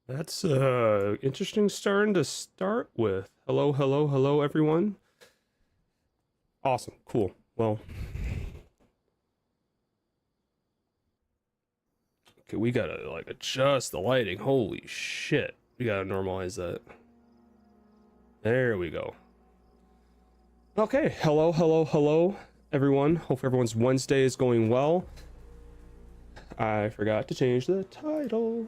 That's interesting starting to start with. Hello, hello, hello, everyone. Awesome, cool. Well, okay, we gotta like adjust the lighting. Holy shit, we gotta normalize that. There we go. Okay, hello, hello, hello, everyone. Hope everyone's Wednesday is going well. I forgot to change the title.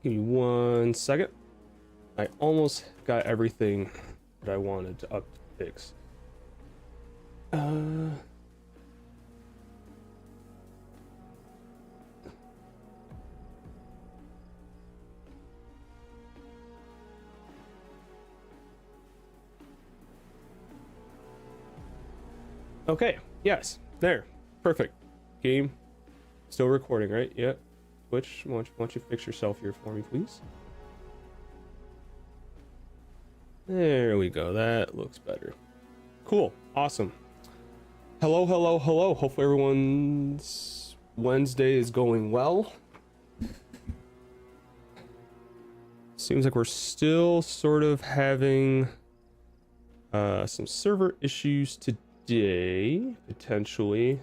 Give me 1 second. I almost got everything that I wanted to fix. Okay, yes, there, perfect. Game still recording, right? Yep. Twitch, why don't you fix yourself here for me, please? There we go, that looks better. Cool, awesome. Hello, hello, hello. Hopefully everyone's Wednesday is going well. Seems like we're still sort of having some server issues today, potentially.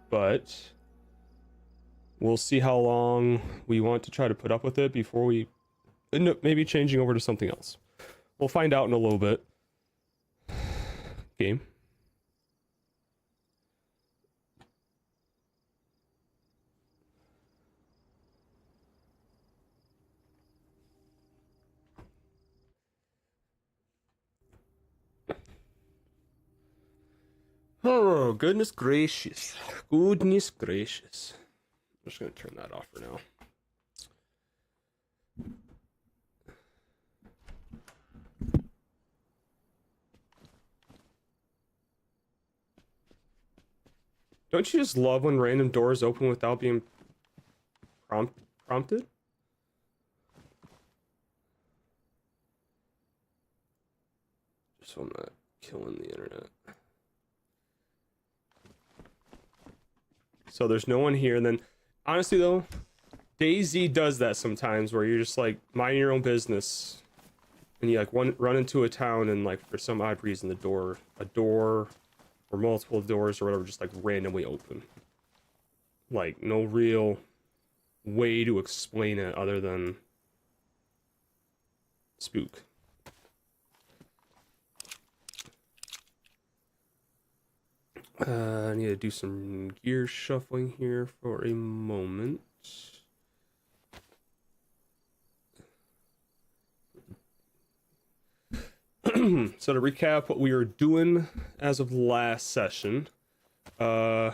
But we'll see how long we want to try to put up with it before we end up maybe changing over to something else. We'll find out in a little bit. Game. Oh, goodness gracious. Goodness gracious. I'm just going to turn that off for now. Don't you just love when random doors open without being prompted? Just so I'm not killing the internet. So there's no one here, and then honestly though, DayZ does that sometimes where you're just like minding your own business and you like run into a town and like for some odd reason a door or multiple doors or whatever just like randomly open. Like no real way to explain it other than spook. I need to do some gear shuffling here for a moment. So to recap what we were doing as of last session, we're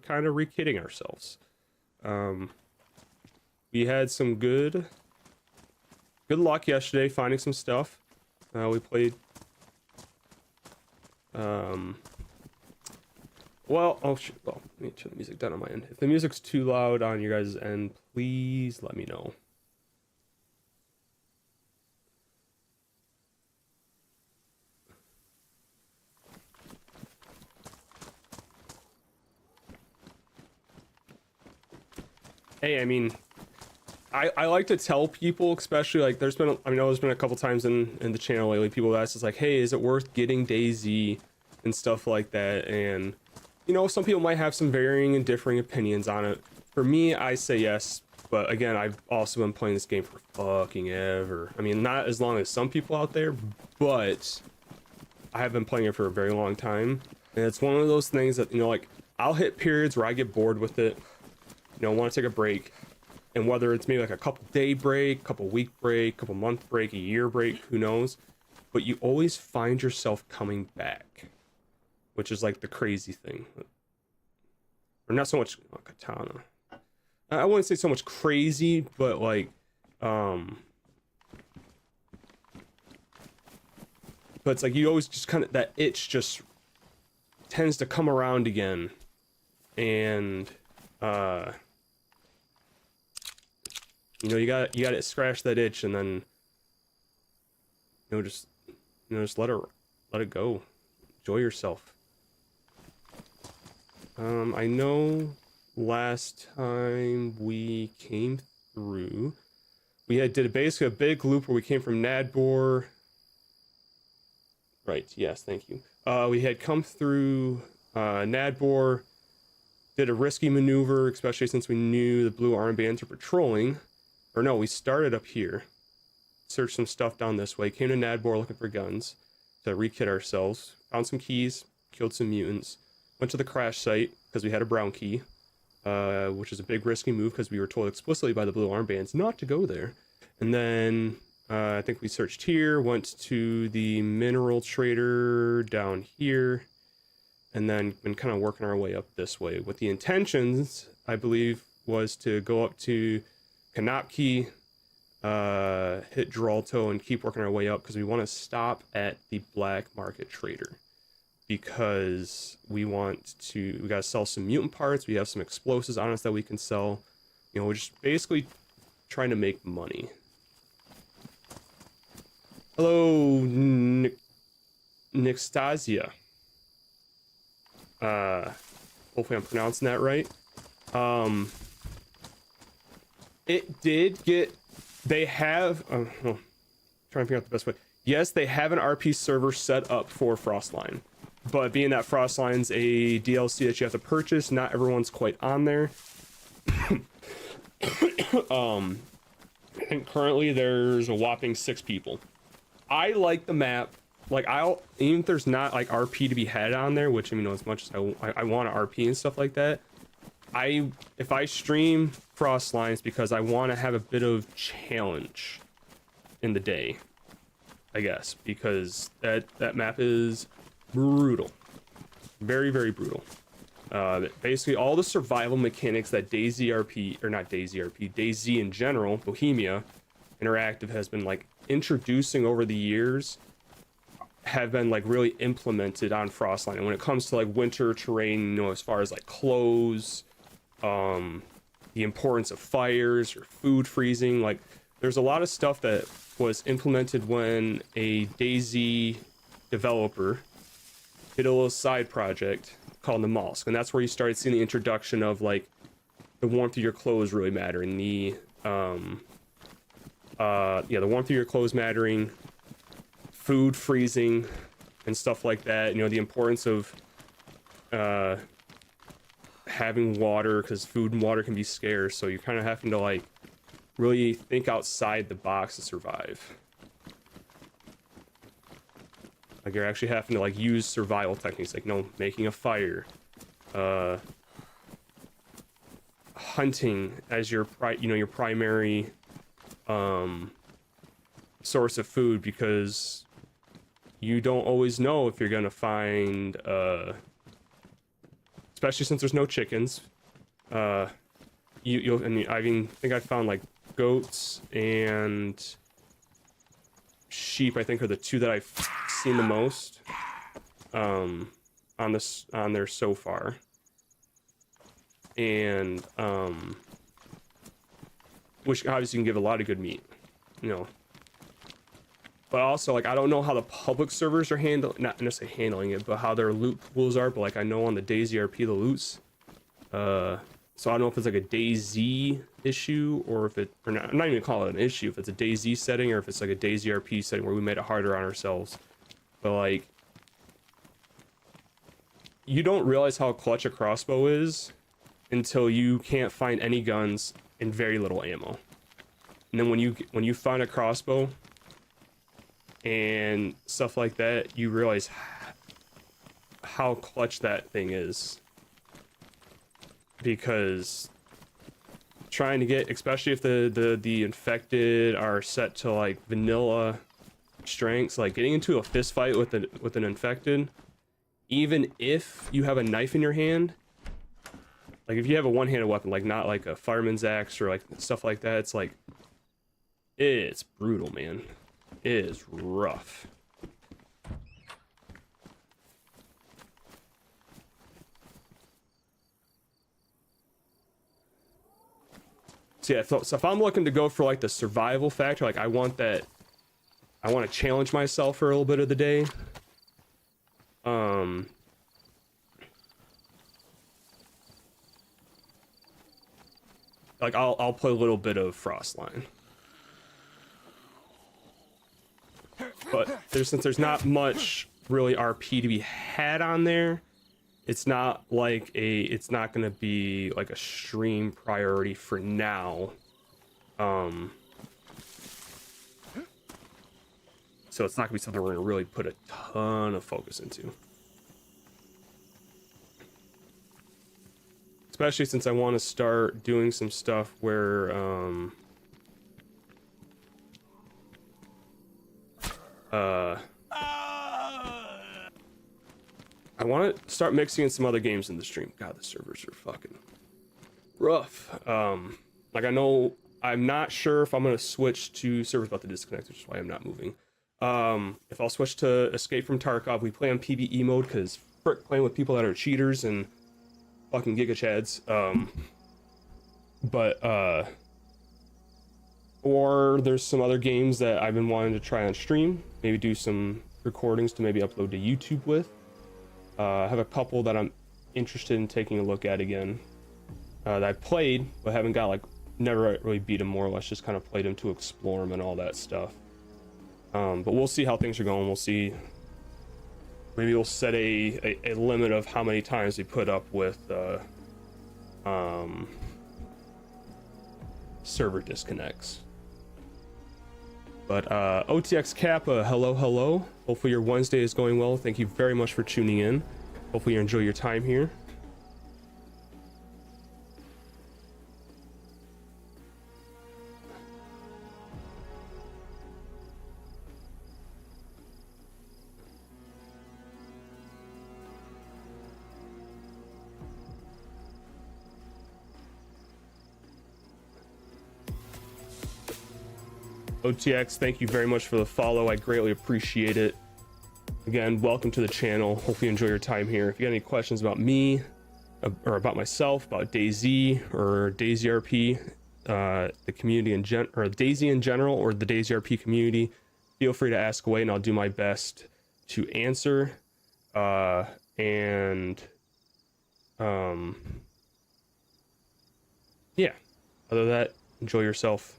kind of re-kitting ourselves. We had some good luck yesterday finding some stuff. We played Well, oh shit. Well, let me turn the music down on my end. If the music's too loud on your guys' end, please let me know. Hey, I mean, I like to tell people, especially like there's been, I know there's been a couple times in the channel lately, people ask us like, hey, is it worth getting DayZ and stuff like that? And you know, some people might have some varying and differing opinions on it. For me, I say yes, but again, I've also been playing this game for fucking ever. I mean, not as long as some people out there, but I have been playing it for a very long time. And it's one of those things that, you know, like I'll hit periods where I get bored with it, you know, want to take a break. And whether it's maybe like a couple day break, couple week break, couple month break, a year break, who knows? But you always find yourself coming back, which is like the crazy thing. Or not so much katana. I wouldn't say so much crazy, but like, but it's like you always just kind of, that itch just tends to come around again. And, you know, you gotta scratch that itch, and then, just let it go. Enjoy yourself. I know last time we came through, did basically a big loop where we came from Nadbor. Right, yes, thank you. We had come through Nadbor, did a risky maneuver, especially since we knew the blue armbands were patrolling. Or no, we started up here, searched some stuff down this way, came to Nadbor looking for guns to re-kit ourselves, found some keys, killed some mutants, went to the crash site because we had a brown key, which is a big risky move because we were told explicitly by the blue armbands not to go there. And then I think we searched here, went to the mineral trader down here, and then been kind of working our way up this way with the intentions, I believe, was to go up to Kanopki, hit Geralto, and keep working our way up because we want to stop at the black market trader, because we gotta sell some mutant parts. We have some explosives on us that we can sell. You know, we're just basically trying to make money. Hello, Nixtasia. Hopefully I'm pronouncing that right. It did get, they have, trying to figure out the best way. Yes, they have an RP server set up for Frostline, but being that Frostline's a DLC that you have to purchase, not everyone's quite on there. And currently there's a whopping 6 people. I like the map. Like, even if there's not like RP to be had on there, which, you know, as much as I want to RP and stuff like that, if I stream Frostlines because I want to have a bit of challenge in the day, I guess, because that map is brutal, very, very brutal. Basically all the survival mechanics that DayZ in general, Bohemia Interactive has been like introducing over the years, have been like really implemented on Frostline. And when it comes to like winter terrain, you know, as far as like clothes, the importance of fires or food freezing, like there's a lot of stuff that was implemented when a DayZ developer did a little side project called the Mosque, and that's where you started seeing the introduction of like the warmth of your clothes really mattering, the warmth of your clothes mattering, food freezing and stuff like that. You know, the importance of having water, because food and water can be scarce, so you're kind of having to like really think outside the box to survive. Like you're actually having to like use survival techniques, like, you know, making a fire, hunting as your primary source of food, because you don't always know if you're gonna find especially since there's no chickens. I think I found like goats and sheep, I think, are the two that I've seen the most. on there so far. And which obviously can give a lot of good meat, you know. But also, like, I don't know how the public servers are not necessarily handling it, but how their loot pools are. But like, I know on the DayZ RP, the loots. So I don't know if it's like a DayZ issue, or if it, or not, I'm not even calling it an issue, if it's a DayZ setting, or if it's like a DayZ RP setting where we made it harder on ourselves. But like, you don't realize how clutch a crossbow is until you can't find any guns and very little ammo. And then when you find a crossbow and stuff like that, you realize how clutch that thing is. Because trying to get, especially if the infected are set to like vanilla strengths, like getting into a fist fight with an infected, even if you have a knife in your hand, like if you have a one-handed weapon, like not like a fireman's axe or like stuff like that, it's like, it's brutal, man. It is rough. So yeah, so if I'm looking to go for like the survival factor, like I want to challenge myself for a little bit of the day. Like I'll play a little bit of Frostline. But since there's not much really RP to be had on there, it's not gonna be like a stream priority for now. So it's not gonna be something we're gonna really put a ton of focus into. Especially since I want to start doing some stuff where I want to start mixing in some other games in the stream. God, the servers are fucking rough. Like I know, I'm not sure if I'm gonna switch to servers about to disconnect, which is why I'm not moving. If I'll switch to Escape from Tarkov, we play on PvE mode because frick playing with people that are cheaters and fucking giga chads. Or there's some other games that I've been wanting to try on stream, maybe do some recordings to maybe upload to YouTube with. I have a couple that I'm interested in taking a look at again, that I played but haven't got, like, never really beat them, more or less just kind of played them to explore them and all that stuff. But we'll see how things are going. We'll see. Maybe we'll set a limit of how many times we put up with server disconnects. But OTX Kappa, hello. Hopefully your Wednesday is going well. Thank you very much for tuning in. Hopefully you enjoy your time here. OTX, thank you very much for the follow. I greatly appreciate it. Again, welcome to the channel. Hopefully you enjoy your time here. If you got any questions about me, or about myself, about DayZ or DayZ RP, the community or DayZ in general, or the DayZ RP community, feel free to ask away and I'll do my best to answer. Yeah, other than that, enjoy yourself.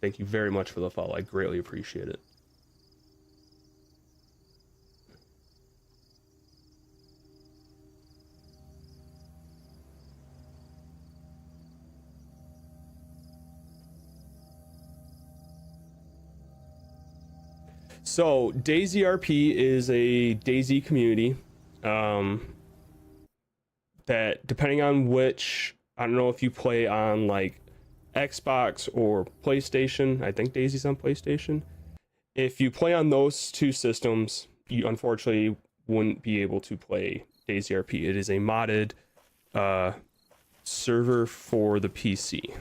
Thank you very much for the follow. I greatly appreciate it. So DayZ RP is a DayZ community that, depending on which, I don't know if you play on like Xbox or PlayStation. I think DayZ's on PlayStation. If you play on those two systems, you unfortunately wouldn't be able to play DayZ RP. It is a modded server for the PC.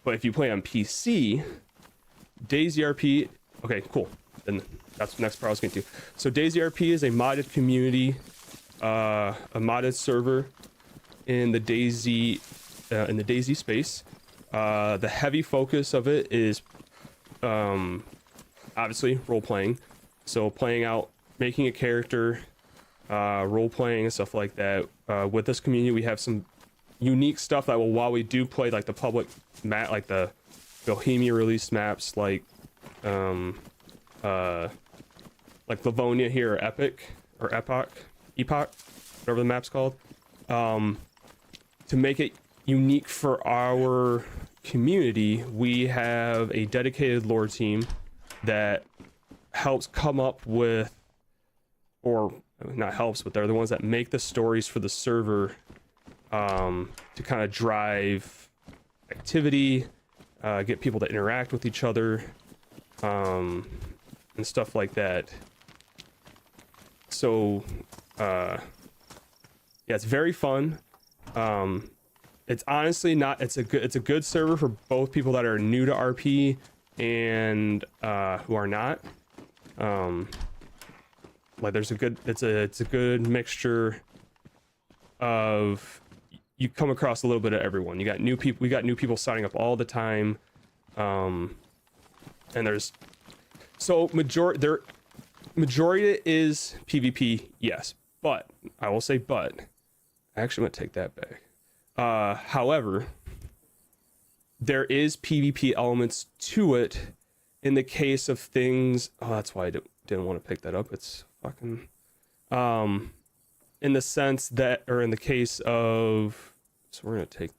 But if you play on PC, DayZ RP. Okay, cool. Then that's the next part I was getting to. So DayZ RP is a modded community, a modded server in the DayZ space. The heavy focus of it is obviously role playing. So playing out, making a character, role playing and stuff like that. With this community, we have some unique stuff that will, while we do play like the public map, like the Bohemia released maps, like Livonia here, or Epoch, whatever the map's called, to make it unique for our community, we have a dedicated lore team that helps come up with, or not helps, but they're the ones that make the stories for the server, to kind of drive activity, get people to interact with each other, and stuff like that. So yeah, it's very fun. It's honestly not, it's a good server for both people that are new to RP and who are not. Like there's a good, it's a good mixture of, you come across a little bit of everyone. You got new people, we got new people signing up all the time. And there's, so majority is PvP, yes, but I will say, but actually I'm gonna take that back. However, there is PvP elements to it in the case of things. Oh, that's why I didn't want to pick that up. It's fucking, in the sense that, or in the case of, so we're gonna take,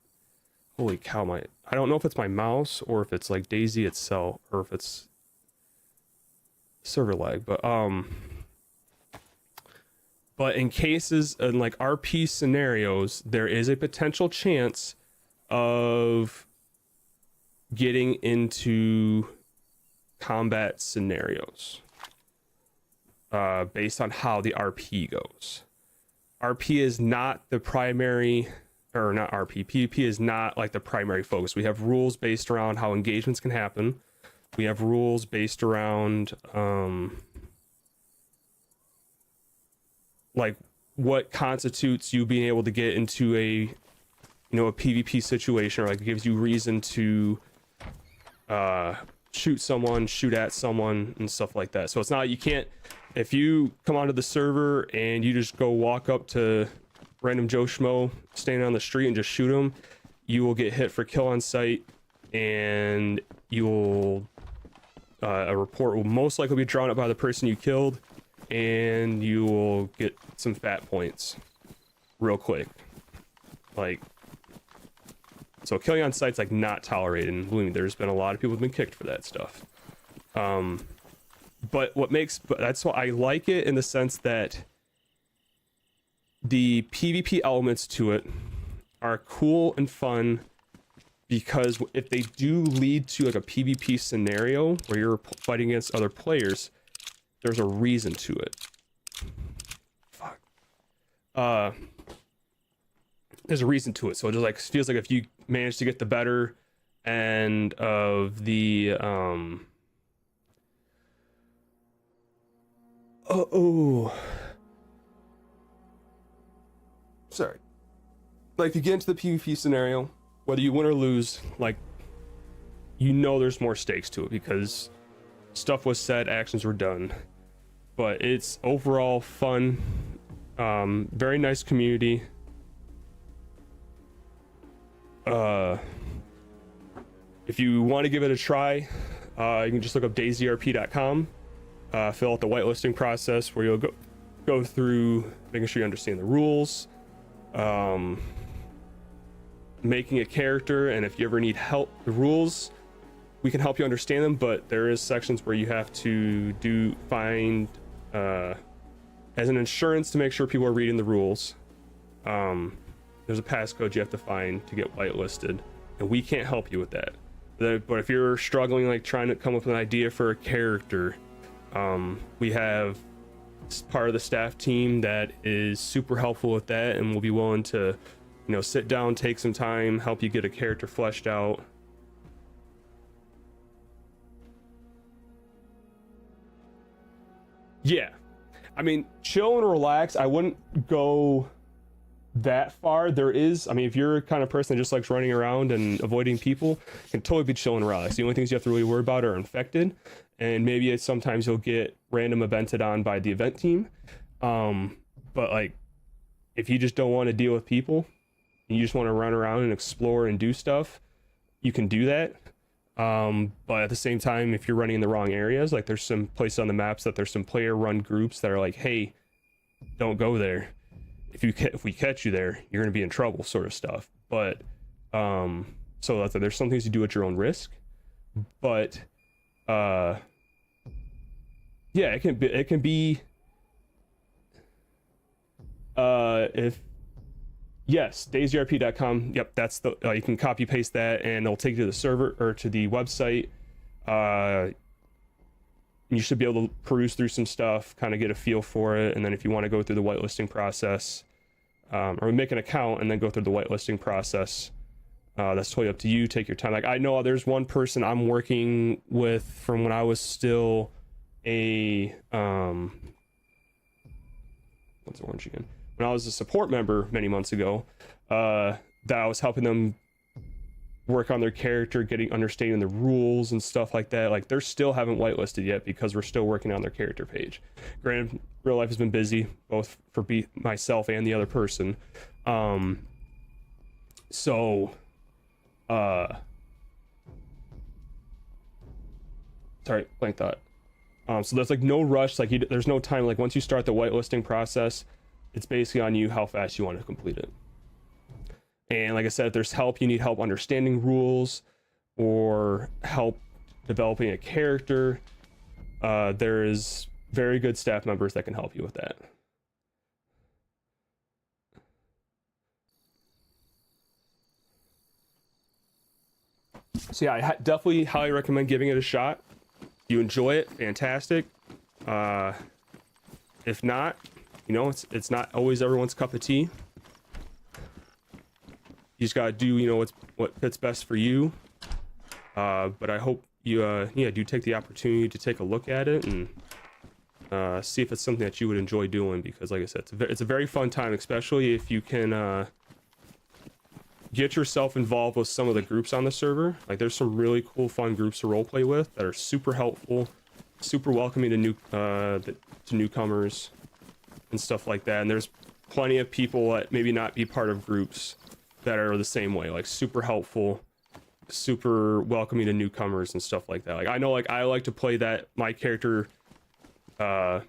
holy cow, I don't know if it's my mouse or if it's like DayZ itself, or if it's server lag, but in cases, in like RP scenarios, there is a potential chance of getting into combat scenarios based on how the RP goes. RP is not the primary, or not RP, PvP is not like the primary focus. We have rules based around how engagements can happen. We have rules based around like what constitutes you being able to get into a PvP situation, or like gives you reason to shoot at someone and stuff like that. So it's not, you can't, if you come onto the server and you just go walk up to random Joe Schmo standing on the street and just shoot him, you will get hit for kill on sight, and you will a report will most likely be drawn up by the person you killed, and you will get some fat points real quick. Like, so killing on sight's like not tolerated, and believe me, there's been a lot of people who've been kicked for that stuff. But that's why I like it, in the sense that the PvP elements to it are cool and fun, because if they do lead to like a PvP scenario where you're fighting against other players, there's a reason to it. Fuck. There's a reason to it. So it just like feels like if you manage to get the better end of the sorry. Like if you get into the PvP scenario, whether you win or lose, like, there's more stakes to it, because stuff was said, actions were done. But it's overall fun, very nice community. If you want to give it a try, you can just look up dayzrp.com, fill out the whitelisting process, where you'll go through making sure you understand the rules, making a character, and if you ever need help, the rules, we can help you understand them, but there is sections where you have to find as an insurance to make sure people are reading the rules. There's a passcode you have to find to get whitelisted, and we can't help you with that. But if you're struggling, like trying to come up with an idea for a character, we have part of the staff team that is super helpful with that, and will be willing to sit down, take some time, help you get a character fleshed out. Yeah, I mean, chill and relax. I wouldn't go that far. There is, I mean, if you're a kind of person that just likes running around and avoiding people, you can totally be chill and relax. The only things you have to really worry about are infected, and maybe it's sometimes you'll get random evented on by the event team. But like, if you just don't want to deal with people, and you just want to run around and explore and do stuff, you can do that. But at the same time, if you're running in the wrong areas, like there's some places on the maps that there's some player run groups that are like, hey, don't go there. If we catch you there, you're going to be in trouble, sort of stuff. But so there's some things you do at your own risk. But yeah, it can be if yes, DayZRP.com. Yep, that's the you can copy paste that and it'll take you to the server or to the website. You should be able to peruse through some stuff, kind of get a feel for it, and then if you want to go through the whitelisting process, or make an account and then go through the whitelisting process, that's totally up to you. Take your time. Like, I know there's one person I'm working with from when I was still a what's orange again? When I was a support member many months ago, that I was helping them work on their character, understanding the rules and stuff like that. Like, they still haven't whitelisted yet because we're still working on their character page. Granted, real life has been busy, both for myself and the other person. Sorry, blank thought. So there's like no rush. Like, there's no time. Like, once you start the whitelisting process, it's basically on you how fast you want to complete it. And like I said, if there's help, you need help understanding rules or help developing a character, there is very good staff members that can help you with that. So yeah, I definitely highly recommend giving it a shot. If you enjoy it, fantastic. If not, you know, it's not always everyone's cup of tea. You just gotta do, you know, what fits best for you. But I hope you do take the opportunity to take a look at it and see if it's something that you would enjoy doing, because like I said, it's a very fun time, especially if you can get yourself involved with some of the groups on the server. Like, there's some really cool, fun groups to roleplay with that are super helpful, super welcoming to newcomers and stuff like that. And there's plenty of people that maybe not be part of groups that are the same way, like super helpful, super welcoming to newcomers and stuff like that. Like, I know, like, I like to play that my character Sam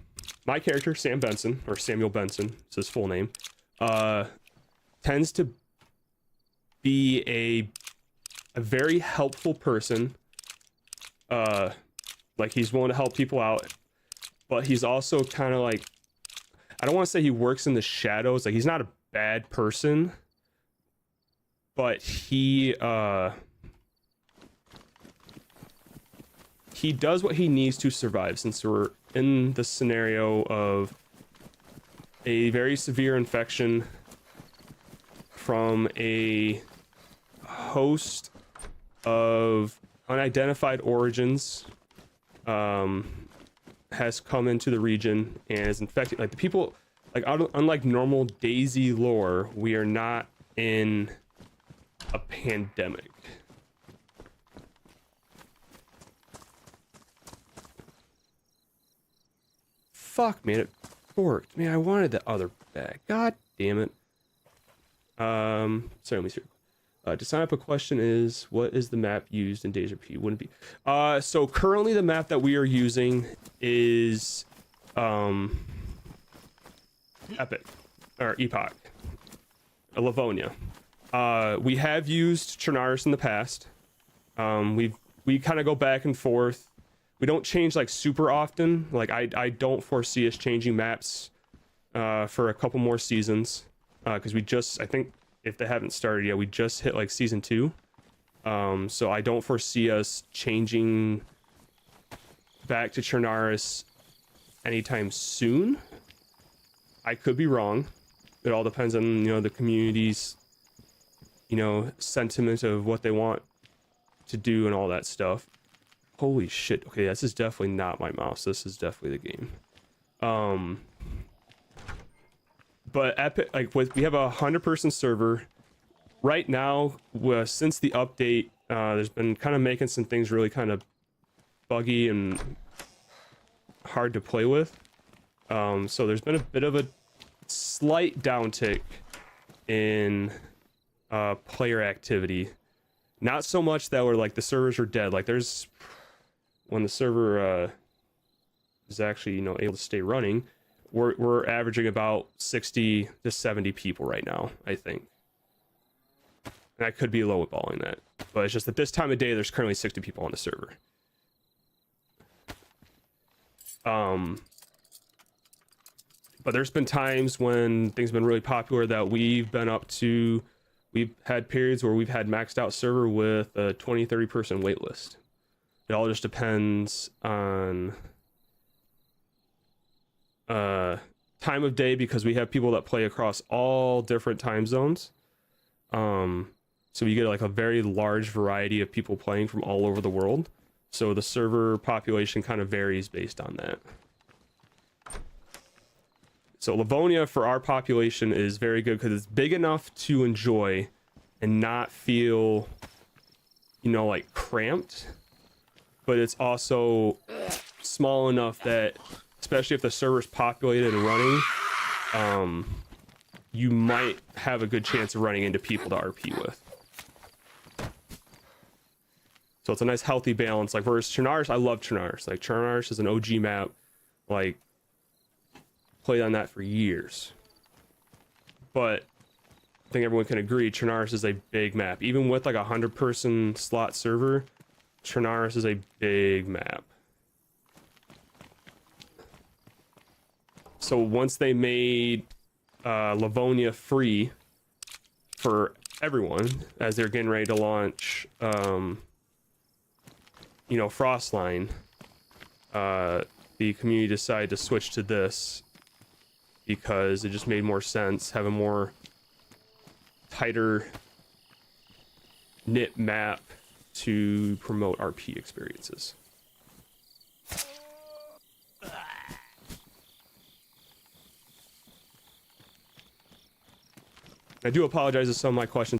Benson, or Samuel Benson is his full name, tends to be a very helpful person. Like, he's willing to help people out, but he's also kind of like, I don't want to say he works in the shadows. Like, he's not a bad person, but he does what he needs to survive, since we're in the scenario of a very severe infection from a host of unidentified origins has come into the region and is infected. Like, the people, like, unlike normal DayZ lore, we are not in a pandemic. Fuck, man, it forked. Man, I wanted the other bag. God damn it. Sorry, let me see. To sign up, a question is, what is the map used in DayZ? Wouldn't be. So currently the map that we are using is Epic, or Epoch, Livonia. We have used Chernarus in the past. We kind of go back and forth. We don't change like super often. Like, I don't foresee us changing maps for a couple more seasons, because we just, I think, if they haven't started yet, we just hit like season 2. So I don't foresee us changing back to Chernarus anytime soon. I could be wrong. It all depends on, you know, the community's, you know, sentiment of what they want to do and all that stuff. Holy shit. Okay, this is definitely not my mouse. This is definitely the game. But Epic, like we have a 100-person server right now. Since the update, there's been kind of making some things really kind of buggy and hard to play with. So there's been a bit of a slight downtick in player activity. Not so much that we're like the servers are dead. Like there's when the server is actually, you know, able to stay running, we're averaging about 60 to 70 people right now, I think. And I could be lowballing that, but it's just that this time of day there's currently 60 people on the server. But there's been times when things have been really popular that we've had periods where we've had maxed out server with a 20-30 person wait list. It all just depends on time of day, because we have people that play across all different time zones. So you get like a very large variety of people playing from all over the world. So the server population kind of varies based on that. So Livonia for our population is very good because it's big enough to enjoy and not feel, you know, like cramped, but it's also small enough that, especially if the server's populated and running, you might have a good chance of running into people to RP with. So it's a nice healthy balance. Like versus Chernarus, I love Chernarus. Like Chernarus is an OG map. Like played on that for years. But I think everyone can agree Chernarus is a big map. Even with like a 100-person slot server, Chernarus is a big map. So once they made Livonia free for everyone, as they're getting ready to launch you know, Frostline, the community decided to switch to this because it just made more sense, have a more tighter knit map to promote RP experiences. I do apologize if some of my questions